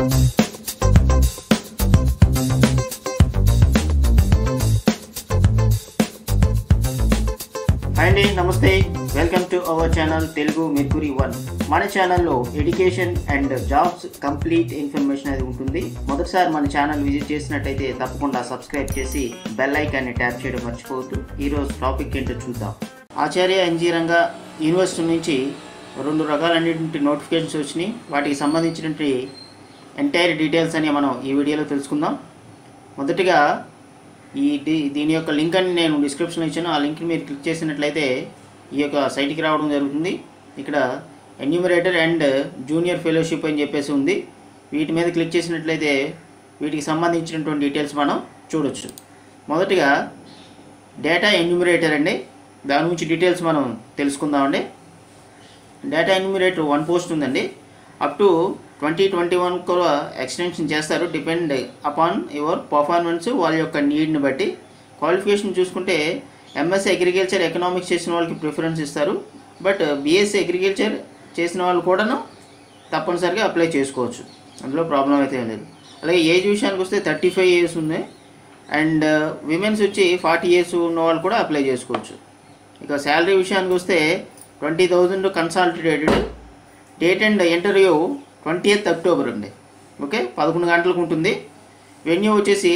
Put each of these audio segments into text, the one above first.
అండి నమస్తే, welcome to our channel Telugu mercury 1. మన ఛానల్లో education and jobs complete information అది ఉంటుంది. మొదటిసారి మన ఛానల్ విజిట్ చేసినట్టయితే తప్పకుండా సబ్స్క్రైబ్ చేసి బెల్ ఐకాన్ని ట్యాప్ చేయడం మర్చిపోవద్దు. ఈరోజు టాపిక్ ఏంటో చూద్దాం. ఆచార్య ఎన్జీ రంగా యూనివర్సిటీ నుంచి 2 రకాలన్నింటి నోటిఫికేషన్స్ వచ్చినాయి. వాటికి సంబంధించినటువంటి ఎంటైర్ డీటెయిల్స్ అని మనం ఈ వీడియోలో తెలుసుకుందాం. మొదటిగా దీని యొక్క లింక్ అని నేను డిస్క్రిప్షన్లో ఇచ్చాను. ఆ లింక్ని మీరు క్లిక్ చేసినట్లయితే ఈ యొక్క సైట్కి రావడం జరుగుతుంది. ఇక్కడ ఎన్యూమరేటర్ అండ్ జూనియర్ ఫెలోషిప్ అని చెప్పేసి ఉంది. వీటి మీద క్లిక్ చేసినట్లయితే వీటికి సంబంధించినటువంటి డీటెయిల్స్ మనం చూడొచ్చు. మొదటిగా డేటా ఎన్యూమరేటర్ అండి, దాని గురించి డీటెయిల్స్ మనం తెలుసుకుందామండి. డేటా ఎన్యూమరేటర్ 1 పోస్ట్ ఉందండి. అప్ టు 2021 కూడా ఎక్స్టెన్షన్ చేస్తారు, డిపెండ్ అపాన్ యువర్ పర్ఫార్మెన్స్, వాళ్ళ యొక్క నీడ్ని బట్టి. క్వాలిఫికేషన్ చూసుకుంటే ఎంఎస్సీ అగ్రికల్చర్ ఎకనామిక్స్ చేసిన వాళ్ళకి ప్రిఫరెన్స్ ఇస్తారు. బట్ బీఎస్సీ అగ్రికల్చర్ చేసిన వాళ్ళు కూడాను తప్పనిసరిగా అప్లై చేసుకోవచ్చు, అందులో ప్రాబ్లం అయితే ఏం లేదు. అలాగే ఏజ్ విషయానికి వస్తే 35 years ఉంది. అండ్ విమెన్స్ వచ్చి 40 years ఉన్న వాళ్ళు కూడా అప్లై చేసుకోవచ్చు. ఇక శాలరీ విషయానికి వస్తే 20,000 consolidated. Date and interview 20th October అండి. ఓకే, 11 గంటలకు ఉంటుంది. వెన్యూ వచ్చేసి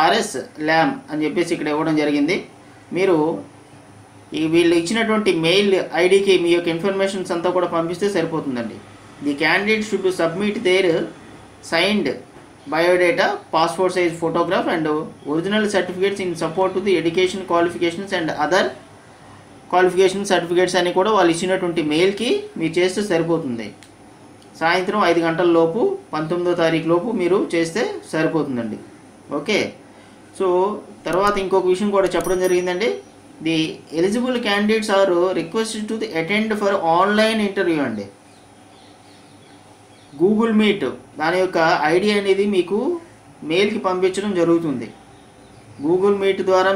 ఆర్ఎస్ ల్యామ్ అని చెప్పేసి ఇక్కడ ఇవ్వడం జరిగింది. మీరు వీళ్ళు ఇచ్చినటువంటి మెయిల్ ఐడికి మీ యొక్క ఇన్ఫర్మేషన్స్ అంతా కూడా పంపిస్తే సరిపోతుందండి. The candidate should submit their signed biodata, passport size photograph and original certificates in support to the education qualifications and other qualification certificates అని కూడా వాళ్ళు ఇచ్చినటువంటి మెయిల్కి మీరు చేస్తే సరిపోతుంది. సాయంత్రం 5 గంటల లోపు 19వ తారీఖు లోపు మీరు చేస్తే సరిపోతుందండి. ఓకే, సో తర్వాత ఇంకొక విషయం కూడా చెప్పడం జరిగిందండి. The eligible candidates are requested to attend for online interview అండి. గూగుల్ మీట్ దాని యొక్క ఐడి అనేది మీకు మెయిల్కి పంపించడం జరుగుతుంది. గూగుల్ మీట్ ద్వారా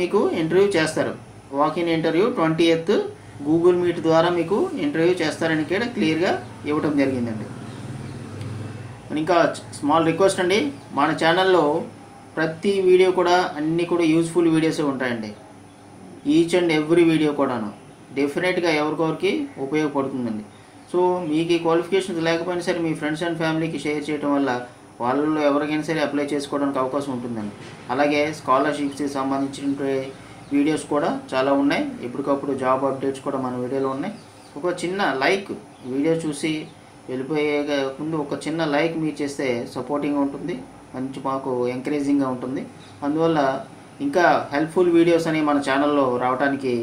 మీకు ఇంటర్వ్యూ చేస్తారు. Walk in interview 20th Google meet ద్వారా మీకు ఇంటర్వ్యూ చేస్తారని కూడా క్లియర్గా ఇవ్వడం జరిగిందండి. ఇంకా స్మాల్ రిక్వెస్ట్ అండి, మన ఛానల్లో ప్రతి వీడియో కూడా అన్నీ కూడా యూజ్ఫుల్ వీడియోసే ఉంటాయండి. ఈచ్ అండ్ ఎవ్రీ వీడియో కూడాను డెఫినెట్గా ఎవరికొరికి ఉపయోగపడుతుందండి. సో మీకు ఈ క్వాలిఫికేషన్స్ లేకపోయినా సరే మీ ఫ్రెండ్స్ అండ్ ఫ్యామిలీకి షేర్ చేయడం వల్ల వాళ్ళలో ఎవరికైనా సరే అప్లై చేసుకోవడానికి అవకాశం ఉంటుందండి. అలాగే స్కాలర్షిప్స్కి సంబంధించిన వీడియోస్ కూడా చాలా ఉన్నాయి. ఎప్పటికప్పుడు జాబ్ అప్డేట్స్ కూడా మన వీడియోలో ఉన్నాయి. ఒక చిన్న లైక్, వీడియో చూసి వెళ్ళిపోయే ముందు ఒక చిన్న లైక్ మీరు చేస్తే సపోర్టింగ్గా ఉంటుంది, మంచి మాకు ఎంకరేజింగ్గా ఉంటుంది. అందువల్ల ఇంకా హెల్ప్ఫుల్ వీడియోస్ అని మన ఛానల్లో రావడానికి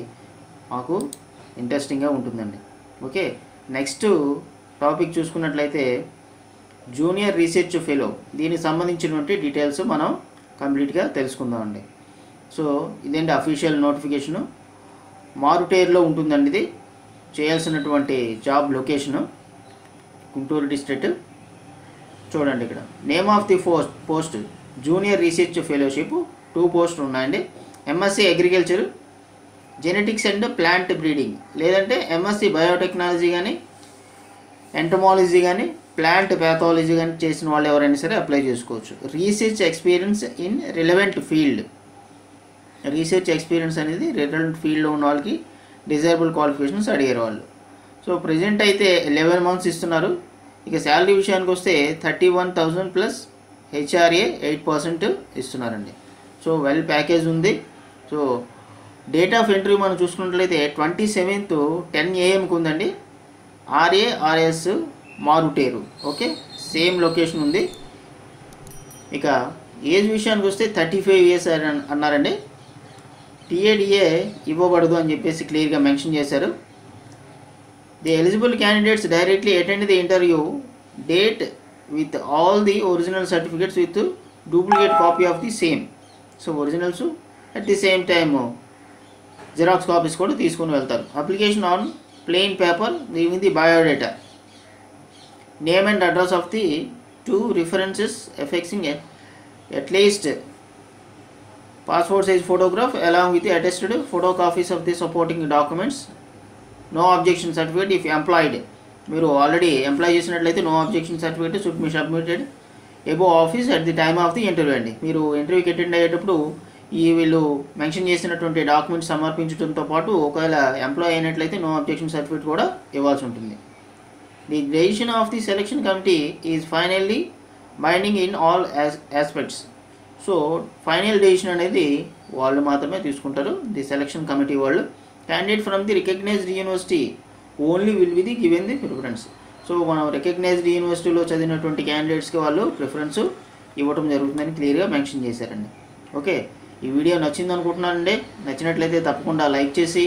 మాకు ఇంట్రెస్టింగ్గా ఉంటుందండి. ఓకే, నెక్స్ట్ టాపిక్ చూసుకున్నట్లయితే జూనియర్ రీసెర్చ్ ఫెలో, దీనికి సంబంధించినటువంటి డీటెయిల్స్ మనం కంప్లీట్గా తెలుసుకుందామండి. సో ఇదేంటి అఫీషియల్ నోటిఫికేషను, మారుటేరులో ఉంటుందండి. ఇది చేయాల్సినటువంటి జాబ్ లొకేషను గుంటూరు డిస్ట్రిక్ట్. చూడండి ఇక్కడ name of the post junior research fellowship 2 పోస్టులు ఉన్నాయండి. MSc agriculture, genetics and plant breeding, లేదంటే ఎంఎస్సీ బయోటెక్నాలజీ కానీ, ఎంటమాలజీ కానీ, ప్లాంట్ ప్యాథాలజీ కానీ చేసిన వాళ్ళు ఎవరైనా సరే అప్లై చేసుకోవచ్చు. Research experience in relevant field, research experience అనేది రిలవెంట్ ఫీల్డ్లో ఉన్న వాళ్ళకి డిజైరబుల్ క్వాలిఫికేషన్స్ అడిగారు వాళ్ళు. సో ప్రజెంట్ అయితే 11 months ఇస్తున్నారు. ఇక శాలరీ విషయానికి వస్తే 31,000 ప్లస్ హెచ్ఆర్ఏ 8% ఇస్తున్నారండి. సో వెల్ ప్యాకేజ్ ఉంది. సో డేట్ ఆఫ్ ఇంటర్వ్యూ మనం చూసుకున్నట్లయితే 27th 10 AM ఉందండి. RS Maruteru. Okay, same location ఉంది. ఇక ఏజ్ విషయానికి వస్తే 35 years అన్నారండి. టీఏడిఏ ఇవ్వబడదు అని చెప్పేసి క్లియర్గా మెన్షన్ చేశారు. The eligible candidates directly attend the interview date with all the original certificates with duplicate copy of the same. So originals at the same time xerox copies కూడా తీసుకుని వెళ్తారు. Application on plain paper giving the biodata, name and address of the 2 references affixing at least passport size photograph along with the attested photocopies of the supporting documents. No objection certificate if employed. మీరు already employ చేసినట్లయితే no objection certificate should be submitted above office at the time of the interview అండి. మీరు ఇంటర్వ్యూకి attend అయ్యేటప్పుడు వీళ్ళు mention చేసినటువంటి documents సమర్పించడంతో పాటు ఒకవేళ ఎంప్లాయ్ అయినట్లయితే నో అబ్జెక్షన్ సర్టిఫికేట్ కూడా ఇవ్వాల్సి ఉంటుంది. The decision of the selection committee is finally binding in all aspects. So final decision అనేది వాళ్ళు మాత్రమే తీసుకుంటారు, ది సెలక్షన్ కమిటీ వాళ్ళు. Candidate from the recognised university only will be the given the preference. So మనం recognised యూనివర్సిటీలో చదివినటువంటి క్యాండిడేట్స్కి వాళ్ళు ప్రిఫరెన్స్ ఇవ్వడం జరుగుతుందని క్లియర్గా మెన్షన్ చేశారండి. ఓకే, ఈ వీడియో నచ్చింది అనుకుంటున్నానండి. నచ్చినట్లయితే తప్పకుండా లైక్ చేసి,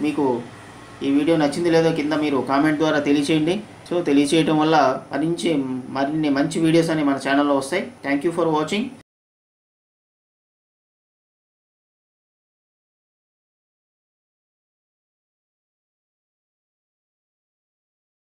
మీకు ఈ వీడియో నచ్చింది లేదో కింద మీరు కామెంట్ ద్వారా తెలియచేయండి. సో తెలియచేయడం వల్ల మరిన్ని మంచి వీడియోస్ అని మన ఛానల్లో వస్తాయి. Thank you for watching.